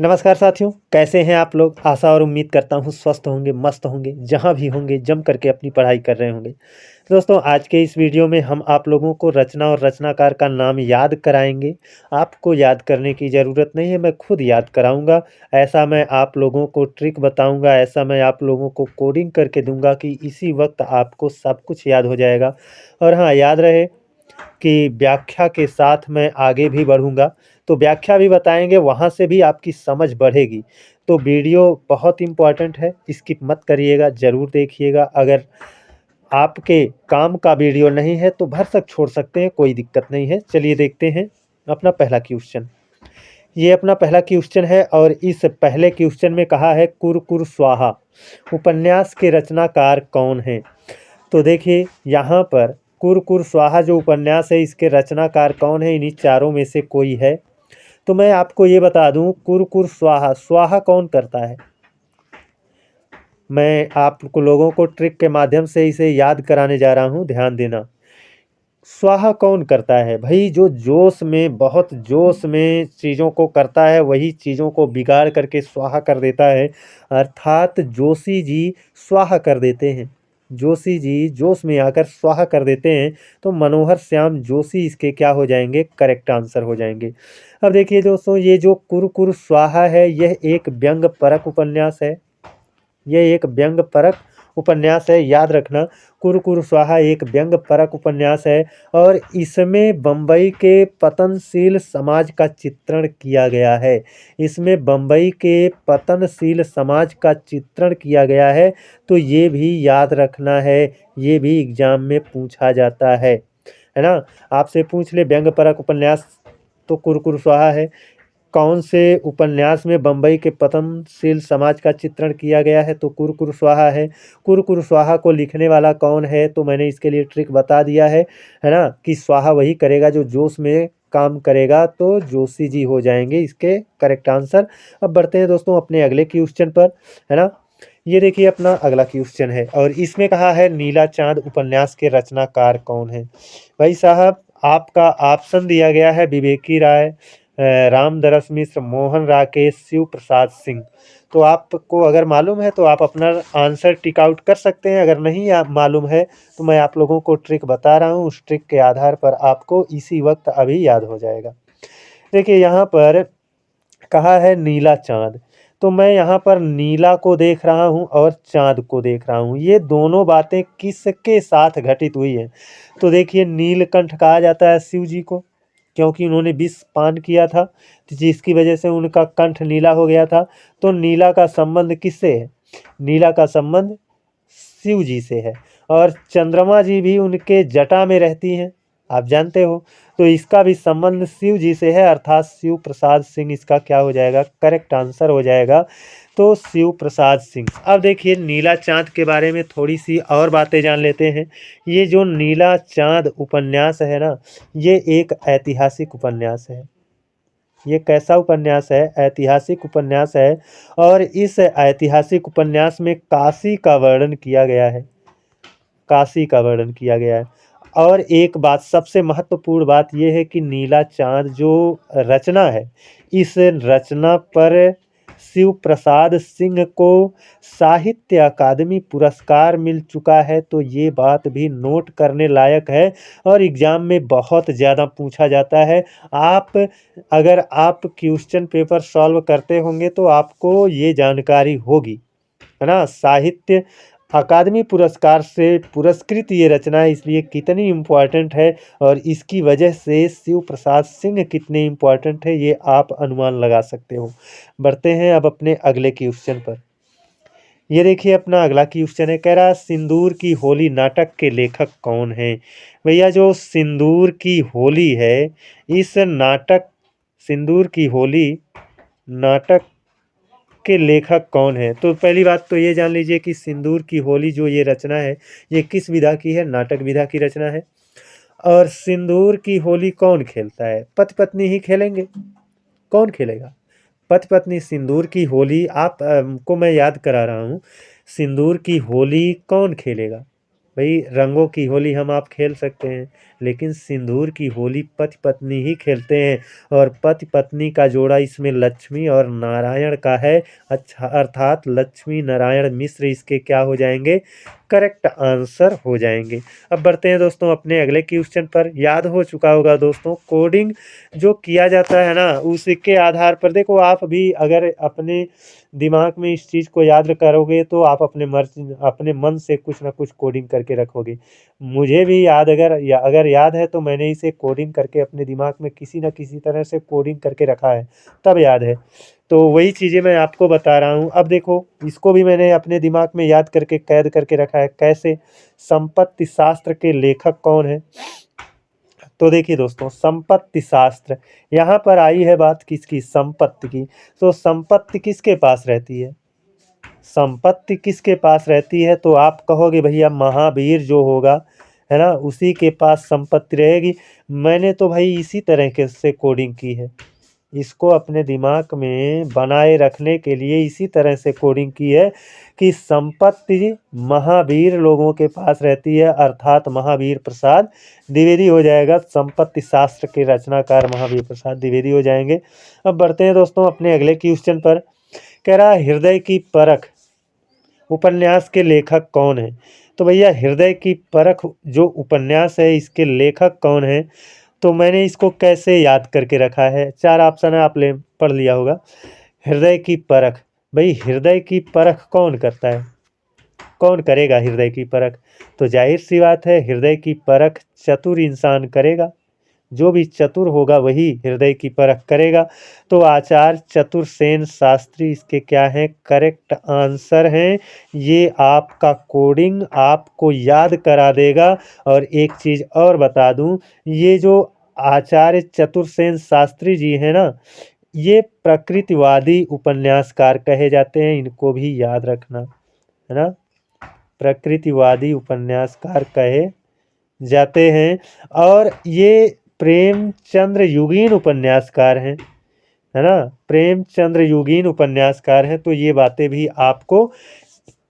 नमस्कार साथियों, कैसे हैं आप लोग। आशा और उम्मीद करता हूँ स्वस्थ होंगे, मस्त होंगे, जहाँ भी होंगे जम करके अपनी पढ़ाई कर रहे होंगे। दोस्तों, आज के इस वीडियो में हम आप लोगों को रचना और रचनाकार का नाम याद कराएंगे। आपको याद करने की ज़रूरत नहीं है, मैं खुद याद कराऊंगा। ऐसा मैं आप लोगों को ट्रिक बताऊंगा, ऐसा मैं आप लोगों को कोडिंग करके दूंगा कि इसी वक्त आपको सब कुछ याद हो जाएगा। और हाँ, याद रहे कि व्याख्या के साथ मैं आगे भी बढ़ूँगा, तो व्याख्या भी बताएँगे, वहाँ से भी आपकी समझ बढ़ेगी। तो वीडियो बहुत इम्पोर्टेंट है, स्किप मत करिएगा, ज़रूर देखिएगा। अगर आपके काम का वीडियो नहीं है तो भरसक छोड़ सकते हैं, कोई दिक्कत नहीं है। चलिए देखते हैं अपना पहला क्वेश्चन। ये अपना पहला क्वेश्चन है और इस पहले क्वेश्चन में कहा है कुरकुर स्वाहा उपन्यास के रचनाकार कौन हैं। तो देखिए यहाँ पर कुरकुर स्वाहा जो उपन्यास है, इसके रचनाकार कौन है, इन्हीं चारों में से कोई है। तो मैं आपको ये बता दूं, कुरकुर स्वाहा स्वाहा कौन करता है। मैं आप लोगों को ट्रिक के माध्यम से इसे याद कराने जा रहा हूं, ध्यान देना। स्वाहा कौन करता है भाई, जो जोश में, बहुत जोश में चीज़ों को करता है, वही चीज़ों को बिगाड़ करके स्वाहा कर देता है। अर्थात जोशी जी स्वाहा कर देते हैं। जोशी जी जोश में आकर स्वाहा कर देते हैं। तो मनोहर श्याम जोशी इसके क्या हो जाएंगे, करेक्ट आंसर हो जाएंगे। अब देखिए दोस्तों, ये जो कुरकुर स्वाहा है, यह एक व्यंग परक उपन्यास है। यह एक व्यंग परक उपन्यास है, याद रखना। कुरकुर स्वाहा एक व्यंग परक उपन्यास है और इसमें बम्बई के पतनशील समाज का चित्रण किया गया है। इसमें बम्बई के पतनशील समाज का चित्रण किया गया है। तो ये भी याद रखना है, ये भी एग्जाम में पूछा जाता है ना। आपसे पूछ ले व्यंग परक उपन्यास, तो कुरकुर स्वाहा है। कौन से उपन्यास में बम्बई के पतनशील समाज का चित्रण किया गया है, तो कुरकुर स्वाहा है। कुरकुर स्वाहा को लिखने वाला कौन है, तो मैंने इसके लिए ट्रिक बता दिया है ना, कि स्वाहा वही करेगा जो जोश में काम करेगा। तो जोशी जी हो जाएंगे इसके करेक्ट आंसर। अब बढ़ते हैं दोस्तों अपने अगले क्वेश्चन पर, है ना। ये देखिए अपना अगला क्वेश्चन है और इसमें कहा है नीला चांद उपन्यास के रचनाकार कौन है। भाई साहब, आपका ऑप्शन दिया गया है विवेकी राय, रामदरस मिश्र, मोहन राकेश, शिव प्रसाद सिंह। तो आपको अगर मालूम है तो आप अपना आंसर टिक आउट कर सकते हैं। अगर नहीं आप मालूम है तो मैं आप लोगों को ट्रिक बता रहा हूँ, उस ट्रिक के आधार पर आपको इसी वक्त अभी याद हो जाएगा। देखिए यहाँ पर कहा है नीला चांद, तो मैं यहाँ पर नीला को देख रहा हूँ और चांद को देख रहा हूँ। ये दोनों बातें किसके साथ घटित हुई हैं। तो देखिए नीलकंठ कहा जाता है शिव जी को, क्योंकि उन्होंने विष पान किया था, तो जिसकी वजह से उनका कंठ नीला हो गया था। तो नीला का संबंध किससे है, नीला का संबंध शिव जी से है। और चंद्रमा जी भी उनके जटा में रहती हैं, आप जानते हो। तो इसका भी संबंध शिव जी से है, अर्थात शिव प्रसाद सिंह इसका क्या हो जाएगा, करेक्ट आंसर हो जाएगा। तो शिव प्रसाद सिंह। अब देखिए नीला चांद के बारे में थोड़ी सी और बातें जान लेते हैं। ये जो नीला चांद उपन्यास है ना, ये एक ऐतिहासिक उपन्यास है। ये कैसा उपन्यास है, ऐतिहासिक उपन्यास है। और इस ऐतिहासिक उपन्यास में काशी का वर्णन किया गया है, काशी का वर्णन किया गया है। और एक बात, सबसे महत्वपूर्ण बात यह है कि नीला चांद जो रचना है, इस रचना पर शिव प्रसाद सिंह को साहित्य अकादमी पुरस्कार मिल चुका है। तो ये बात भी नोट करने लायक है और एग्जाम में बहुत ज़्यादा पूछा जाता है। आप अगर आप क्वेश्चन पेपर सॉल्व करते होंगे तो आपको ये जानकारी होगी, है ना। साहित्य अकादमी पुरस्कार से पुरस्कृत ये रचना है, इसलिए कितनी इम्पोर्टेंट है और इसकी वजह से शिव प्रसाद सिंह कितने इम्पोर्टेंट है, ये आप अनुमान लगा सकते हो। बढ़ते हैं अब अपने अगले क्वेश्चन पर। ये देखिए अपना अगला क्वेश्चन है, कह रहा सिंदूर की होली नाटक के लेखक कौन है। भैया जो सिंदूर की होली है, इस नाटक सिंदूर की होली नाटक के लेखक कौन है। तो पहली बात तो ये जान लीजिए कि सिंदूर की होली जो ये रचना है, ये किस विधा की है, नाटक विधा की रचना है। और सिंदूर की होली कौन खेलता है, पति पत्नी ही खेलेंगे, कौन खेलेगा। पति पत्नी सिंदूर की होली आप को मैं याद करा रहा हूँ। सिंदूर की होली कौन खेलेगा भाई, रंगों की होली हम आप खेल सकते हैं, लेकिन सिंदूर की होली पति पत्नी ही खेलते हैं और पति पत्नी का जोड़ा इसमें लक्ष्मी और नारायण का है। अच्छा, अर्थात लक्ष्मी नारायण मिश्र इसके क्या हो जाएंगे, करेक्ट आंसर हो जाएंगे। अब बढ़ते हैं दोस्तों अपने अगले क्वेश्चन पर। याद हो चुका होगा दोस्तों, कोडिंग जो किया जाता है ना, उसके आधार पर देखो, आप भी अगर अपने दिमाग में इस चीज़ को याद करोगे तो आप अपने मन से कुछ ना कुछ कोडिंग करके रखोगे। मुझे भी याद अगर याद है तो मैंने इसे कोडिंग करके अपने दिमाग में किसी न किसी तरह से कोडिंग करके रखा है, तब याद है। तो वही चीज़ें मैं आपको बता रहा हूँ। अब देखो, इसको भी मैंने अपने दिमाग में याद करके कैद करके रखा है। कैसे? संपत्ति शास्त्र के लेखक कौन है? तो देखिए दोस्तों, संपत्ति शास्त्र, यहाँ पर आई है बात किसकी, संपत्ति की। तो संपत्ति किसके पास रहती है? संपत्ति किसके पास रहती है? तो आप कहोगे भैया महावीर जो होगा, है ना, उसी के पास संपत्ति रहेगी। मैंने तो भाई इसी तरह के से कोडिंग की है, इसको अपने दिमाग में बनाए रखने के लिए इसी तरह से कोडिंग की है कि संपत्ति महावीर लोगों के पास रहती है, अर्थात महावीर प्रसाद द्विवेदी हो जाएगा। संपत्ति शास्त्र के रचनाकार महावीर प्रसाद द्विवेदी हो जाएंगे। अब बढ़ते हैं दोस्तों अपने अगले क्वेश्चन पर। कह रहा है हृदय की परख उपन्यास के लेखक कौन है? तो भैया हृदय की परख जो उपन्यास है, इसके लेखक कौन है? तो मैंने इसको कैसे याद करके रखा है, चार ऑप्शन है, आप ले पढ़ लिया होगा। हृदय की परख, भाई हृदय की परख कौन करता है, कौन करेगा हृदय की परख? तो जाहिर सी बात है, हृदय की परख चतुर इंसान करेगा। जो भी चतुर होगा वही हृदय की परख करेगा। तो आचार्य चतुर्सेन शास्त्री इसके क्या है, करेक्ट आंसर हैं। ये आपका कोडिंग आपको याद करा देगा। और एक चीज़ और बता दूं, ये जो आचार्य चतुर्सेन शास्त्री जी हैं ना, ये प्रकृतिवादी उपन्यासकार कहे जाते हैं, इनको भी याद रखना, है ना। प्रकृतिवादी उपन्यासकार कहे जाते हैं और ये प्रेमचंद्र युगीन उपन्यासकार हैं, है ना। प्रेमचंद्र युगीन उपन्यासकार हैं। तो ये बातें भी आपको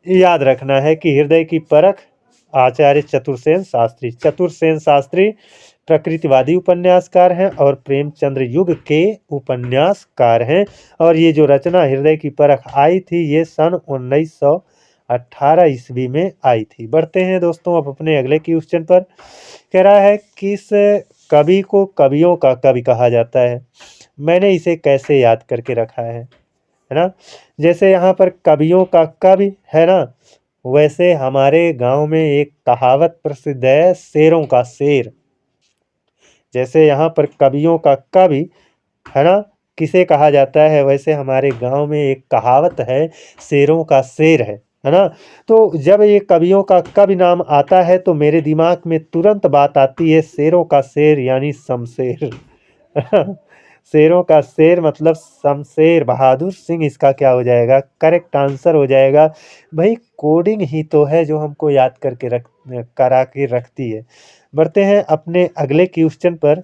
याद रखना है कि हृदय की परख आचार्य चतुर्सेन शास्त्री, चतुर्सेन शास्त्री प्रकृतिवादी उपन्यासकार हैं और प्रेमचंद्र युग के उपन्यासकार हैं। और ये जो रचना हृदय की परख आई थी, ये सन 1918 ईस्वी में आई थी। बढ़ते हैं दोस्तों अब अपने अगले क्वेश्चन पर। कह रहा है किस कवि को कवियों का कवि कहा जाता है? मैंने इसे कैसे याद करके रखा है ना। जैसे यहाँ पर कवियों का कवि है ना, वैसे हमारे गांव में एक कहावत प्रसिद्ध है, शेरों का शेर। जैसे यहाँ पर कवियों का कवि है ना, किसे कहा जाता है, वैसे हमारे गांव में एक कहावत है, शेरों का शेर है ना। तो जब ये कवियों का कवि नाम आता है तो मेरे दिमाग में तुरंत बात आती है शेरों का शेर यानी शमशेर। शेरों का शेर मतलब शमशेर बहादुर सिंह, इसका क्या हो जाएगा, करेक्ट आंसर हो जाएगा। भाई कोडिंग ही तो है जो हमको याद करके करा के रखती है। बढ़ते हैं अपने अगले क्वेश्चन पर।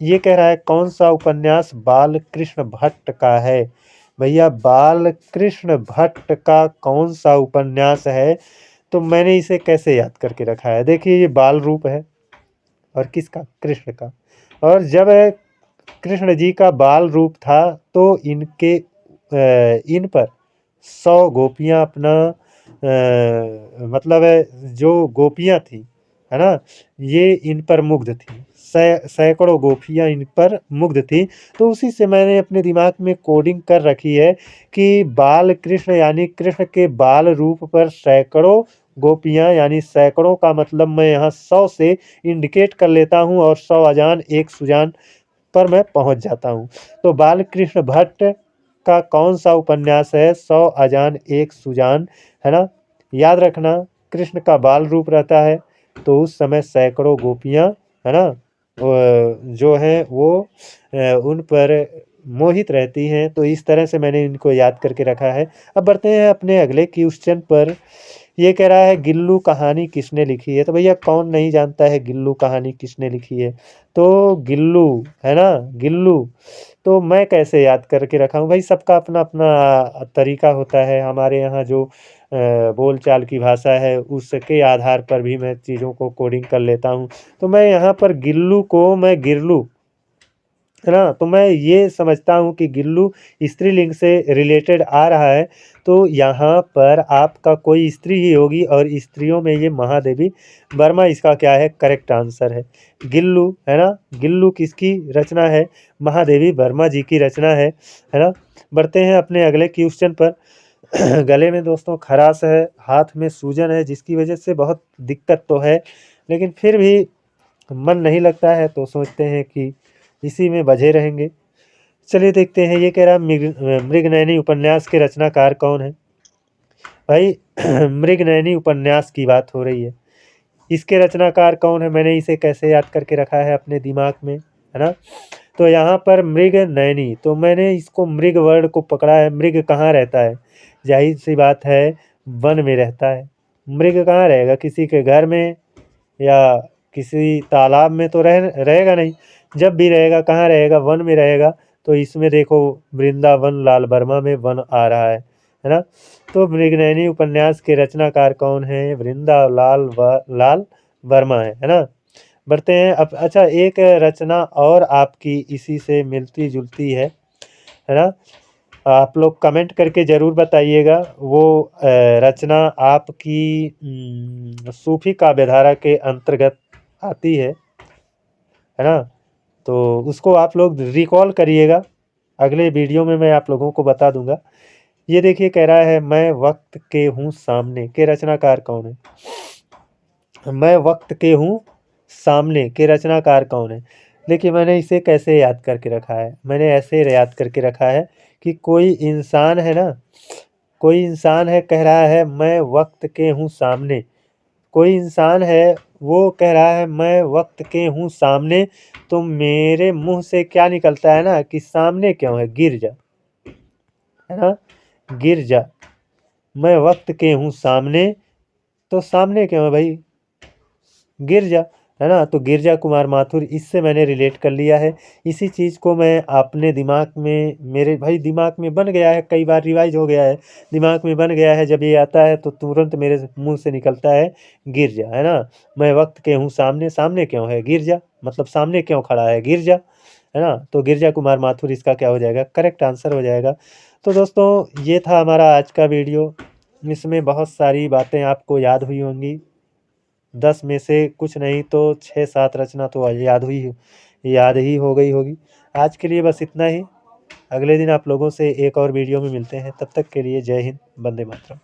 ये कह रहा है कौन सा उपन्यास बाल कृष्ण भट्ट का है? भैया बाल कृष्ण भट्ट का कौन सा उपन्यास है? तो मैंने इसे कैसे याद करके रखा है, देखिए ये बाल रूप है और किसका, कृष्ण का। और जब कृष्ण जी का बाल रूप था तो इन पर 100 गोपियां अपना मतलब जो गोपियां थी, है ना, ये इन पर मुग्ध थी। सैकड़ों गोपियां इन पर मुग्ध थी। तो उसी से मैंने अपने दिमाग में कोडिंग कर रखी है कि बाल कृष्ण यानी कृष्ण के बाल रूप पर सैकड़ों गोपियां, यानी सैकड़ों का मतलब मैं यहाँ 100 से इंडिकेट कर लेता हूँ और 100 अजान एक सुजान पर मैं पहुँच जाता हूँ। तो बाल कृष्ण भट्ट का कौन सा उपन्यास है, 100 अजान एक सुजान, है ना। याद रखना, कृष्ण का बाल रूप रहता है तो उस समय सैकड़ों गोपियां, है ना, जो हैं वो उन पर मोहित रहती हैं। तो इस तरह से मैंने इनको याद करके रखा है। अब बढ़ते हैं अपने अगले क्वेश्चन पर। ये कह रहा है गिल्लू कहानी किसने लिखी है? तो भैया कौन नहीं जानता है गिल्लू कहानी किसने लिखी है? तो गिल्लू है ना, गिल्लू। तो मैं कैसे याद करके रखा हूँ भाई, सबका अपना अपना तरीका होता है। हमारे यहाँ जो बोलचाल की भाषा है उसके आधार पर भी मैं चीज़ों को कोडिंग कर लेता हूँ। तो मैं यहाँ पर गिल्लू को मैं गिरलू, है ना, तो मैं ये समझता हूँ कि गिल्लू स्त्रीलिंग से रिलेटेड आ रहा है। तो यहाँ पर आपका कोई स्त्री ही होगी और स्त्रियों में ये महादेवी वर्मा इसका क्या है, करेक्ट आंसर है। गिल्लू है ना, गिल्लू किसकी रचना है? महादेवी वर्मा जी की रचना है ना। बढ़ते हैं अपने अगले क्वेश्चन पर। गले में दोस्तों खराश है, हाथ में सूजन है, जिसकी वजह से बहुत दिक्कत तो है, लेकिन फिर भी मन नहीं लगता है, तो सोचते हैं कि इसी में बझे रहेंगे। चलिए देखते हैं। ये कह रहा मृगनयनी उपन्यास के रचनाकार कौन है? भाई मृगनयनी उपन्यास की बात हो रही है, इसके रचनाकार कौन है? मैंने इसे कैसे याद करके रखा है अपने दिमाग में, है ना। तो यहाँ पर मृग नयनी, तो मैंने इसको मृग वर्ड को पकड़ा है। मृग कहाँ रहता है? जाहिर सी बात है वन में रहता है। मृग कहाँ रहेगा? किसी के घर में या किसी तालाब में तो रहेगा नहीं। जब भी रहेगा कहाँ रहेगा? वन में रहेगा। तो इसमें देखो वृंदावन लाल वर्मा में वन आ रहा है ना। तो मृगनयनी उपन्यास के रचनाकार कौन है? लाल वर्मा है ना। बढ़ते हैं अब। अच्छा, एक रचना और आपकी इसी से मिलती जुलती है ना। आप लोग कमेंट करके ज़रूर बताइएगा। वो रचना आपकी सूफी काव्यधारा के अंतर्गत आती है ना। तो उसको आप लोग रिकॉल करिएगा, अगले वीडियो में मैं आप लोगों को बता दूंगा। ये देखिए कह रहा है मैं वक्त के हूँ सामने के रचनाकार कौन है? मैं वक्त के हूँ सामने के रचनाकार कौन है? देखिए मैंने इसे कैसे याद करके रखा है, मैंने ऐसे याद करके रखा है कि कोई इंसान है ना, कोई इंसान है, कह रहा है मैं वक्त के हूँ सामने। कोई इंसान है, वो कह रहा है मैं वक्त के हूँ सामने, तो मेरे मुंह से क्या निकलता है ना कि सामने क्यों है, गिर जा, है ना, गिर जा। मैं वक्त के हूँ सामने, तो सामने क्यों है भाई, गिर जा, है ना। तो गिरजा कुमार माथुर, इससे मैंने रिलेट कर लिया है। इसी चीज़ को मैं अपने दिमाग में, मेरे भाई दिमाग में बन गया है, कई बार रिवाइज हो गया है, दिमाग में बन गया है। जब ये आता है तो तुरंत मेरे मुंह से निकलता है गिर जा, है ना। मैं वक्त के हूँ सामने, सामने क्यों है, गिर जा, मतलब सामने क्यों खड़ा है, गिर जा, है ना। तो गिरजा कुमार माथुर इसका क्या हो जाएगा, करेक्ट आंसर हो जाएगा। तो दोस्तों ये था हमारा आज का वीडियो। इसमें बहुत सारी बातें आपको याद हुई होंगी। 10 में से कुछ नहीं तो 6-7 रचना तो याद ही हो गई होगी। आज के लिए बस इतना ही। अगले दिन आप लोगों से एक और वीडियो में मिलते हैं। तब तक के लिए जय हिंद, वंदे मातरम।